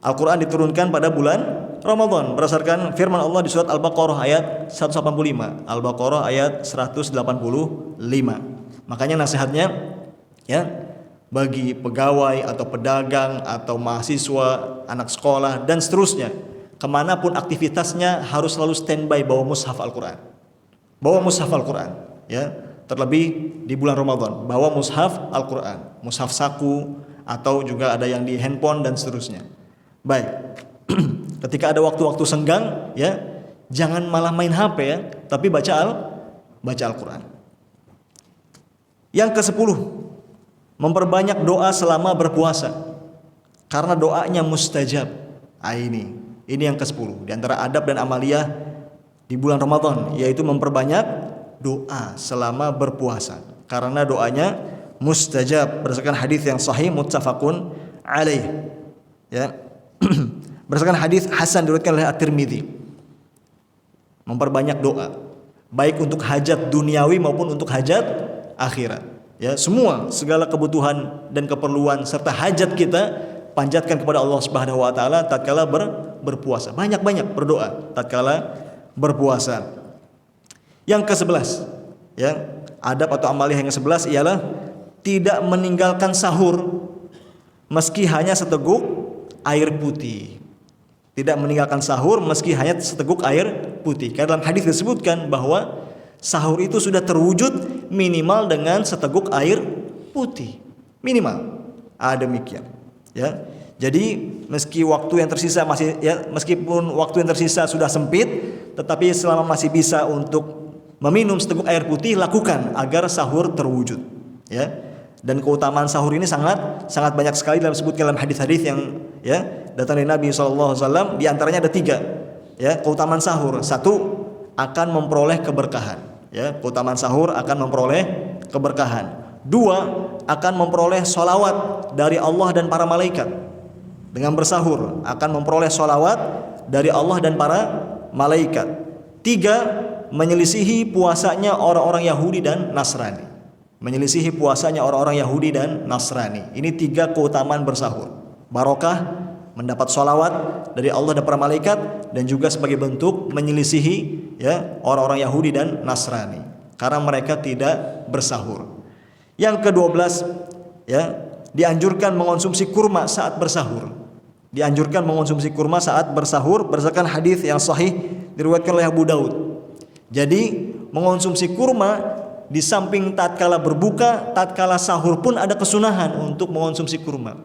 Speaker 1: Al-Qur'an diturunkan pada bulan Ramadan berdasarkan firman Allah di surat Al-Baqarah ayat 185. Al-Baqarah ayat 185. Makanya nasihatnya, ya, bagi pegawai atau pedagang atau mahasiswa, anak sekolah dan seterusnya, kemanapun aktivitasnya harus selalu standby bawa mushaf Al-Quran. Bawa mushaf Al-Quran, ya, terlebih di bulan Ramadan, bawa mushaf Al-Quran, mushaf saku atau juga ada yang di handphone dan seterusnya. Baik. Ketika ada waktu-waktu senggang, ya, jangan malah main HP, ya, tapi baca Al-Quran. Yang ke-10, memperbanyak doa selama berpuasa karena doanya mustajab. Ini yang ke-10 di antara adab dan amaliyah di bulan Ramadan, yaitu memperbanyak doa selama berpuasa karena doanya mustajab berdasarkan hadis yang sahih muttafaqun alaih, ya. Berdasarkan hadis hasan diriwayatkan oleh At-Tirmidzi, memperbanyak doa baik untuk hajat duniawi maupun untuk hajat akhirat, ya, segala kebutuhan dan keperluan serta hajat kita panjatkan kepada Allah Subhanahu wa taala tatkala berpuasa. Banyak-banyak berdoa tatkala berpuasa. Yang ke-11, ya, adab atau amaliyah yang ke-11 ialah tidak meninggalkan sahur meski hanya seteguk air putih. Tidak meninggalkan sahur meski hanya seteguk air putih. Karena dalam hadis disebutkan bahwa sahur itu sudah terwujud minimal dengan seteguk air putih. Minimal. Demikian. Ya. Jadi meskipun waktu yang tersisa sudah sempit, tetapi selama masih bisa untuk meminum seteguk air putih, lakukan agar sahur terwujud. Ya. Dan keutamaan sahur ini sangat banyak sekali disebutkan dalam hadis-hadis yang datang dari Nabi SAW. Di antaranya ada 3 keutamaan sahur. 1, akan memperoleh keberkahan. Keutamaan sahur akan memperoleh keberkahan. 2, akan memperoleh sholawat dari Allah dan para malaikat. Dengan bersahur akan memperoleh sholawat dari Allah dan para malaikat. 3, menyelisihi puasanya orang-orang Yahudi dan Nasrani. Menyelisihi puasanya orang-orang Yahudi dan Nasrani. Ini 3 keutamaan bersahur. Barokah, mendapat sholawat dari Allah dan para malaikat, dan juga sebagai bentuk menyelisihi orang-orang Yahudi dan Nasrani karena mereka tidak bersahur. Yang ke-12, dianjurkan mengonsumsi kurma saat bersahur. Dianjurkan mengonsumsi kurma saat bersahur berdasarkan hadis yang sahih diriwayatkan oleh Abu Daud. Jadi mengonsumsi kurma di samping tatkala berbuka, tatkala sahur pun ada kesunahan untuk mengonsumsi kurma.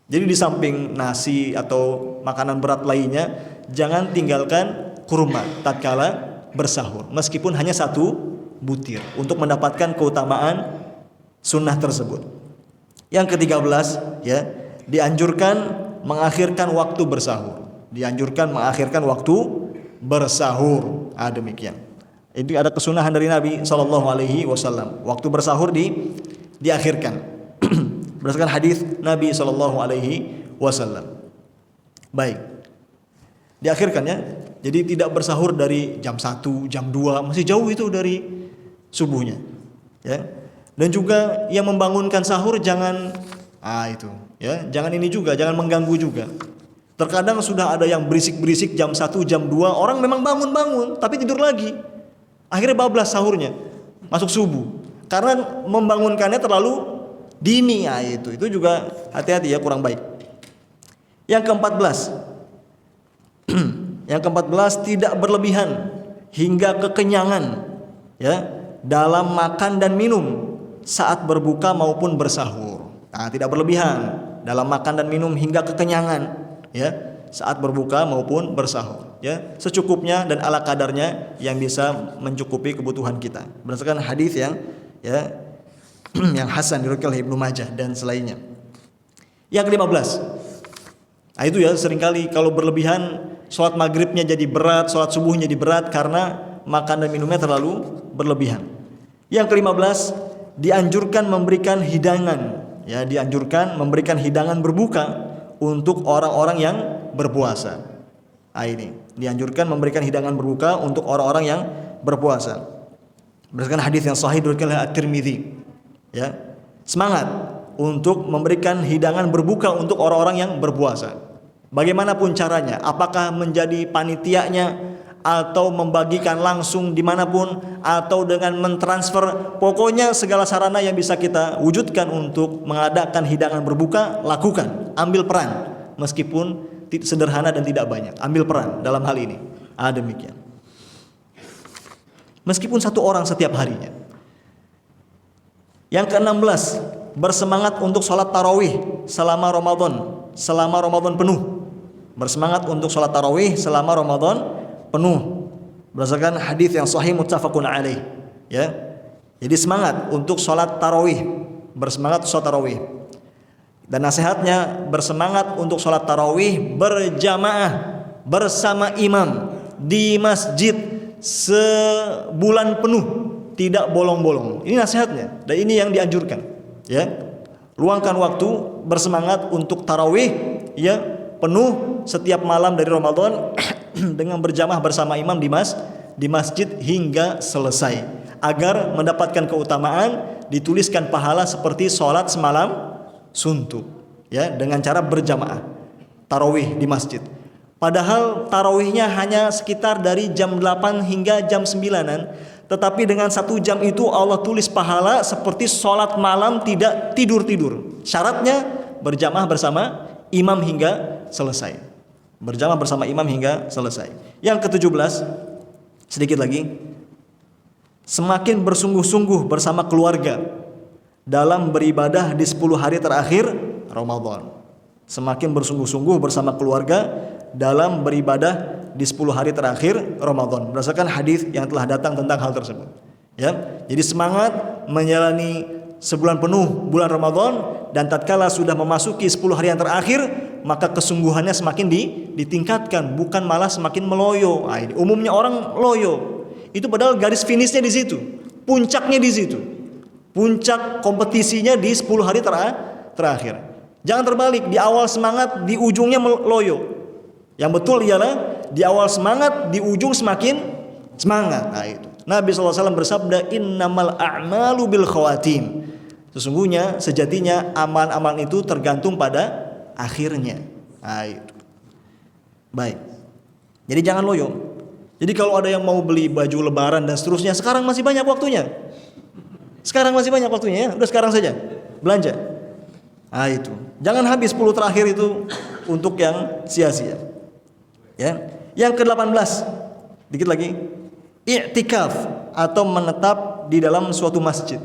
Speaker 1: Jadi di samping nasi atau makanan berat lainnya, jangan tinggalkan kurma tatkala bersahur, meskipun hanya 1 butir untuk mendapatkan keutamaan sunnah tersebut. Yang ke-13, dianjurkan mengakhirkan waktu bersahur. Dianjurkan mengakhirkan waktu bersahur. Demikian. Itu ada kesunahan dari Nabi SAW. Waktu bersahur diakhirkan berdasarkan hadis Nabi SAW. Baik, diakhirkan ya. Jadi tidak bersahur dari jam 1, jam 2, masih jauh itu dari subuhnya. Dan juga yang membangunkan sahur jangan jangan ini juga, jangan mengganggu juga. Terkadang sudah ada yang berisik-berisik jam 1, jam 2, orang memang bangun tapi tidur lagi. Akhirnya bablas sahurnya, masuk subuh. Karena membangunkannya terlalu dini, itu juga hati-hati ya, kurang baik. Yang ke-14, tidak berlebihan hingga kekenyangan dalam makan dan minum saat berbuka maupun bersahur. Tidak berlebihan dalam makan dan minum hingga kekenyangan saat berbuka maupun bersahur. Secukupnya dan ala kadarnya yang bisa mencukupi kebutuhan kita. Berdasarkan hadis yang hasan diriwayatkan oleh Ibnu Majah dan selainnya. Yang ke-15, itu seringkali kalau berlebihan, sholat maghribnya jadi berat, sholat subuhnya jadi berat karena makan dan minumnya terlalu berlebihan. Yang ke-15, dianjurkan memberikan hidangan. Dianjurkan memberikan hidangan berbuka untuk orang-orang yang berpuasa. Ini dianjurkan memberikan hidangan berbuka untuk orang-orang yang berpuasa. Berdasarkan hadis yang sahih diriwayatkan oleh At-Tirmidzi. Semangat untuk memberikan hidangan berbuka untuk orang-orang yang berpuasa. Bagaimanapun caranya, apakah menjadi panitianya atau membagikan langsung dimanapun atau dengan mentransfer, pokoknya segala sarana yang bisa kita wujudkan untuk mengadakan hidangan berbuka, lakukan, ambil peran meskipun sederhana dan tidak banyak, ambil peran dalam hal ini. Demikian. Meskipun 1 orang setiap harinya. Yang ke-16, bersemangat untuk sholat tarawih selama Ramadan penuh. Bersemangat untuk sholat tarawih selama Ramadan penuh. Berdasarkan hadis yang sahih muttafaqun alaih. Jadi semangat untuk sholat tarawih, bersemangat sholat tarawih. Dan nasihatnya bersemangat untuk sholat tarawih berjamaah bersama imam di masjid sebulan penuh, tidak bolong-bolong. Ini nasihatnya dan ini yang dianjurkan. Luangkan waktu bersemangat untuk tarawih penuh setiap malam dari Ramadan dengan berjamaah bersama imam di masjid hingga selesai, agar mendapatkan keutamaan, dituliskan pahala seperti sholat semalam suntuk dengan cara berjamaah tarawih di masjid. Padahal tarawihnya hanya sekitar dari jam 8 hingga jam 9-an. Tetapi dengan 1 jam itu Allah tulis pahala seperti sholat malam tidak tidur-tidur. Syaratnya berjamaah bersama imam hingga selesai. Berjamaah bersama imam hingga selesai. Yang ke-17, sedikit lagi. Semakin bersungguh-sungguh bersama keluarga dalam beribadah di 10 hari terakhir Ramadan. Semakin bersungguh-sungguh bersama keluarga dalam beribadah di 10 hari terakhir Ramadan, berdasarkan hadis yang telah datang tentang hal tersebut. Ya, jadi semangat menjalani sebulan penuh bulan Ramadan, dan tatkala sudah memasuki 10 hari yang terakhir, maka kesungguhannya semakin ditingkatkan, bukan malah semakin meloyo. Nah, ini umumnya orang loyo. Itu padahal garis finishnya di situ, puncaknya di situ. Puncak kompetisinya di 10 hari terakhir. Jangan terbalik, di awal semangat, di ujungnya meloyo. Yang betul ialah di awal semangat, di ujung semakin semangat. Nah, itu. Nabi SAW bersabda, innamal a'malu bil khawatim. Sesungguhnya, sejatinya amal-amal itu tergantung pada akhirnya. Nah, itu. Baik. Jadi jangan loyo. Jadi kalau ada yang mau beli baju lebaran dan seterusnya, sekarang masih banyak waktunya. Sekarang masih banyak waktunya ya. Udah sekarang saja belanja. Nah, itu. Jangan habis 10 terakhir itu untuk yang sia-sia. Ya. Yang ke-18, dikit lagi, i'tikaf atau menetap di dalam suatu masjid.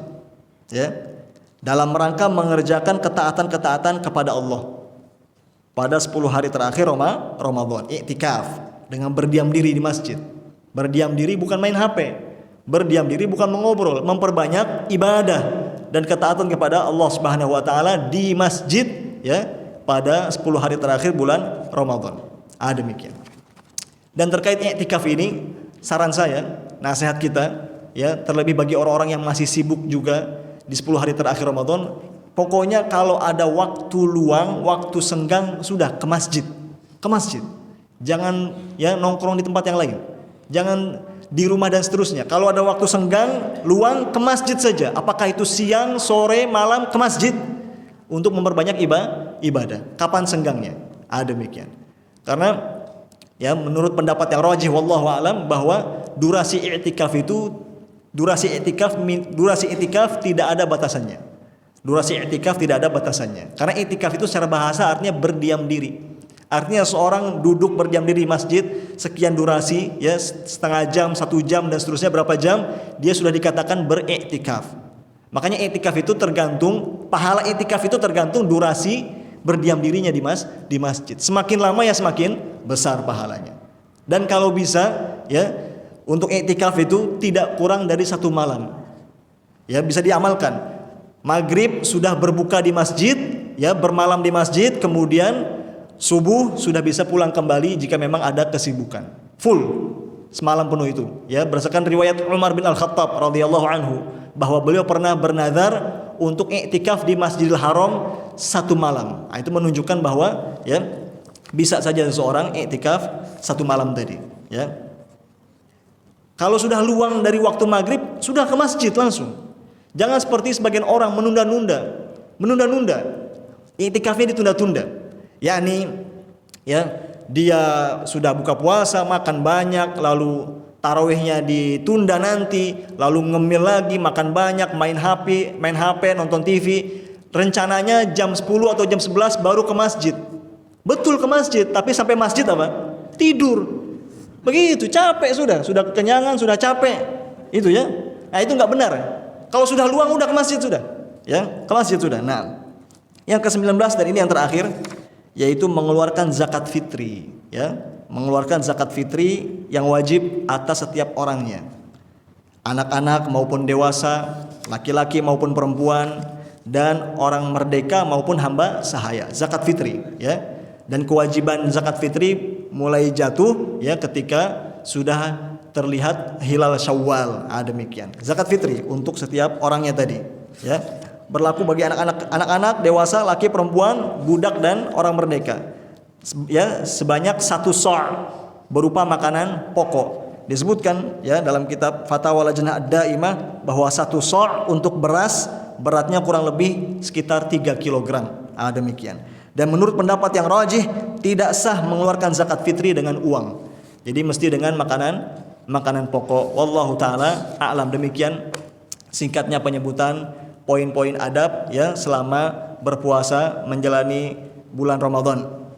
Speaker 1: Ya. Dalam rangka mengerjakan ketaatan-ketaatan kepada Allah pada 10 hari terakhir Ramadan. I'tikaf dengan berdiam diri di masjid. Berdiam diri bukan main HP. Berdiam diri bukan mengobrol, memperbanyak ibadah dan ketaatan kepada Allah Subhanahu wa taala di masjid ya pada 10 hari terakhir bulan Ramadan. Demikian. Dan terkait i'tikaf ini, saran saya, nasihat kita ya, terlebih bagi orang-orang yang masih sibuk juga di 10 hari terakhir Ramadan, pokoknya kalau ada waktu luang, waktu senggang, sudah ke masjid. Ke masjid. Jangan ya nongkrong di tempat yang lain. Jangan di rumah dan seterusnya. Kalau ada waktu senggang, luang, ke masjid saja. Apakah itu siang, sore, malam, ke masjid untuk memperbanyak ibadah. Kapan senggangnya? Demikian. Karena ya menurut pendapat yang rajih wallahu alam, bahwa durasi i'tikaf tidak ada batasannya. Durasi i'tikaf tidak ada batasannya. Karena i'tikaf itu secara bahasa artinya berdiam diri. Artinya seorang duduk berdiam diri di masjid sekian durasi, ya setengah jam, 1 jam dan seterusnya, berapa jam, dia sudah dikatakan beriktikaf. Makanya iktikaf itu tergantung, pahala iktikaf itu tergantung durasi berdiam dirinya di masjid. Semakin lama ya semakin besar pahalanya. Dan kalau bisa ya untuk iktikaf itu tidak kurang dari 1 malam. Ya bisa diamalkan. Maghrib sudah berbuka di masjid, ya bermalam di masjid, kemudian subuh sudah bisa pulang kembali jika memang ada kesibukan. Full semalam penuh itu. Ya, berdasarkan riwayat Umar bin Al-Khattab radhiyallahu anhu bahwa beliau pernah bernazar untuk iktikaf di Masjidil Haram 1 malam. Nah, itu menunjukkan bahwa ya bisa saja seseorang iktikaf 1 malam tadi, ya. Kalau sudah luang dari waktu maghrib, sudah ke masjid langsung. Jangan seperti sebagian orang menunda-nunda. Iktikafnya ditunda-tunda. Yakni ya dia sudah buka puasa, makan banyak, lalu tarawihnya ditunda nanti, lalu ngemil lagi, makan banyak, main HP, nonton TV. Rencananya jam 10 atau jam 11 baru ke masjid. Betul ke masjid, tapi sampai masjid apa? Tidur. Begitu, capek sudah kekenyangan, sudah capek. Itu ya. Nah, itu enggak benar. Kalau sudah luang udah ke masjid sudah. Ya, ke masjid sudah. Nah, yang ke-19 dan ini yang terakhir, yaitu mengeluarkan zakat fitri, ya, mengeluarkan zakat fitri yang wajib atas setiap orangnya, anak-anak maupun dewasa, laki-laki maupun perempuan, dan orang merdeka maupun hamba sahaya. Zakat fitri, ya, dan kewajiban zakat fitri mulai jatuh, ya, ketika sudah terlihat hilal Syawal. Demikian. Zakat fitri untuk setiap orangnya tadi, ya. Berlaku bagi anak-anak, dewasa, laki, perempuan, budak dan orang merdeka. Ya, sebanyak 1 sa' berupa makanan pokok. Disebutkan ya dalam kitab Fatawa Lajnah Ad-Daimah bahwa 1 sa' untuk beras beratnya kurang lebih sekitar 3 kg. Demikian. Dan menurut pendapat yang rajih, tidak sah mengeluarkan zakat fitri dengan uang. Jadi mesti dengan makanan pokok. Wallahu taala a'lam. Demikian singkatnya penyebutan poin-poin adab ya selama berpuasa menjalani bulan Ramadan.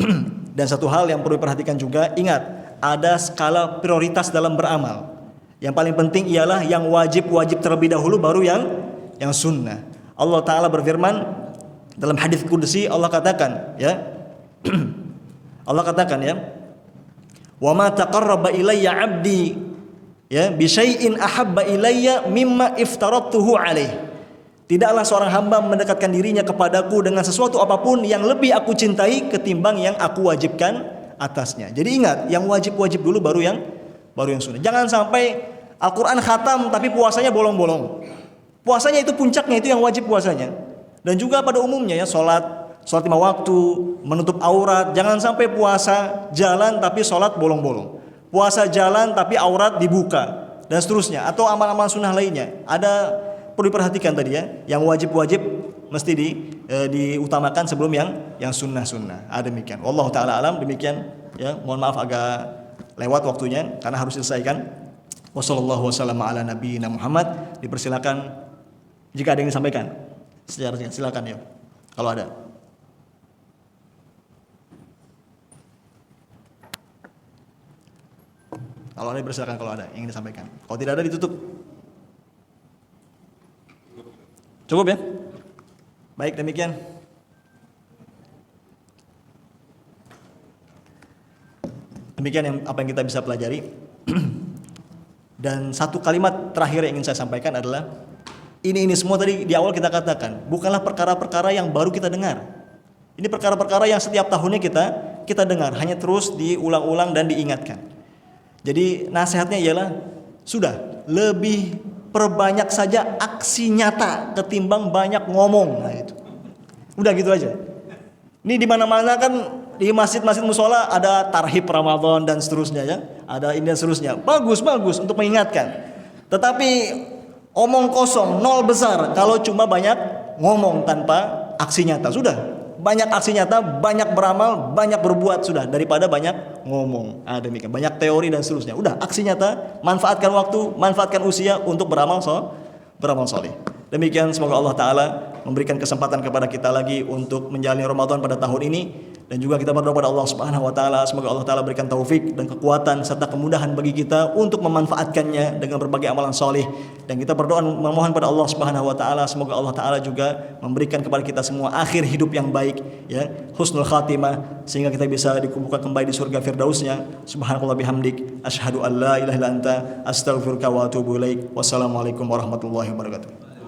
Speaker 1: Dan satu hal yang perlu diperhatikan juga, ingat, ada skala prioritas dalam beramal. Yang paling penting ialah yang wajib terlebih dahulu, baru yang sunnah. Allah taala berfirman dalam hadis qudsi, Allah katakan ya Allah katakan ya, wa ma taqarraba ilayya 'abdi ya bi syai'in ahabba ilayya mimma iftaradtuhu alaih. Tidaklah seorang hamba mendekatkan dirinya kepadaku dengan sesuatu apapun yang lebih aku cintai ketimbang yang aku wajibkan atasnya. Jadi ingat, yang wajib dulu, baru yang sunnah. Jangan sampai Al-Quran khatam tapi puasanya bolong-bolong. Puasanya itu puncaknya, itu yang wajib puasanya. Dan juga pada umumnya ya, sholat 5 waktu, menutup aurat. Jangan sampai puasa jalan tapi sholat bolong-bolong, puasa jalan tapi aurat dibuka, dan seterusnya. Atau amal-amal sunnah lainnya. Ada perlu diperhatikan tadi ya, yang wajib mesti diutamakan sebelum yang sunnah-sunnah. Demikian. Wallahu taala alam. Demikian ya. Mohon maaf agak lewat waktunya karena harus diselesaikan. Wassallallahu wasallam ala nabiyina Muhammad. Dipersilakan jika ada yang disampaikan. Sejarahnya silakan ya. Kalau ada. Kalau ada dipersilakan, kalau ada yang ingin disampaikan. Kalau tidak ada ditutup. Cukup ya? Baik, demikian. Demikian apa yang kita bisa pelajari. Dan satu kalimat terakhir yang ingin saya sampaikan adalah ini semua tadi di awal kita katakan bukanlah perkara-perkara yang baru kita dengar. Ini perkara-perkara yang setiap tahunnya kita dengar, hanya terus diulang-ulang dan diingatkan. Jadi nasihatnya ialah sudah lebih perbanyak saja aksi nyata ketimbang banyak ngomong. Nah itu. Udah gitu aja. Ini di mana-mana kan, di masjid-masjid musola ada tarhib Ramadan dan seterusnya ya. Ada ini dan seterusnya. Bagus untuk mengingatkan. Tetapi omong kosong, nol besar kalau cuma banyak ngomong tanpa aksi nyata. Sudah, banyak aksi nyata, banyak beramal, banyak berbuat sudah daripada banyak ngomong. Demikian, banyak teori dan seterusnya. Udah, aksi nyata, manfaatkan waktu, manfaatkan usia untuk beramal soleh. Demikian, semoga Allah taala memberikan kesempatan kepada kita lagi untuk menjalani Ramadan pada tahun ini. Dan juga kita berdoa pada Allah Subhanahu wa taala, semoga Allah taala berikan taufik dan kekuatan serta kemudahan bagi kita untuk memanfaatkannya dengan berbagai amalan soleh. Dan kita berdoa memohon pada Allah Subhanahu wa taala, semoga Allah taala juga memberikan kepada kita semua akhir hidup yang baik ya, husnul khatimah, sehingga kita bisa dikumpulkan kembali di surga firdausnya. Subhanakallah bihamdik, asyhadu an la ilaha illa anta, astaghfiruka wa atubu ilaik. Wassalamualaikum warahmatullahi wabarakatuh.